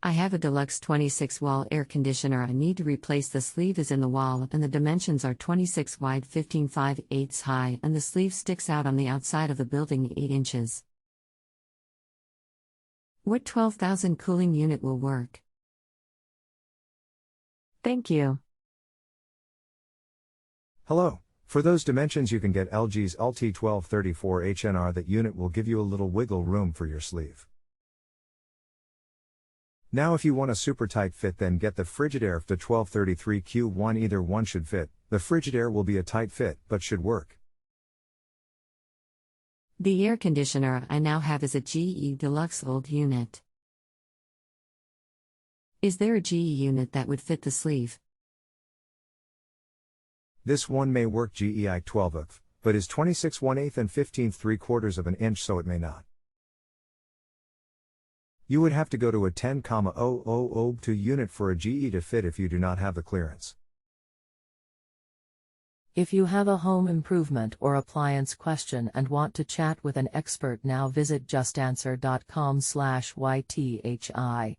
I have a Deluxe 26-wall air conditioner. I need to replace the sleeve is in the wall and the dimensions are 26 wide 15.5/8 high and the sleeve sticks out on the outside of the building 8 inches. What 12,000 cooling unit will work? Thank you. Hello. For those dimensions you can get LG's LT1234HNR. That unit will give you a little wiggle room for your sleeve. Now if you want a super tight fit, then get the Frigidaire FFTA1233Q1 Either. One should fit. The Frigidaire will be a tight fit, but should work. The air conditioner I now have is a GE Deluxe old unit. Is there a GE unit that would fit the sleeve? This one may work GEI 12th, but is 26 1/8 and 15.75 of an inch, so it may not. You would have to go to a 10,002 unit for a GE to fit if you do not have the clearance. If you have a home improvement or appliance question and want to chat with an expert, now visit justanswer.com/YTHI.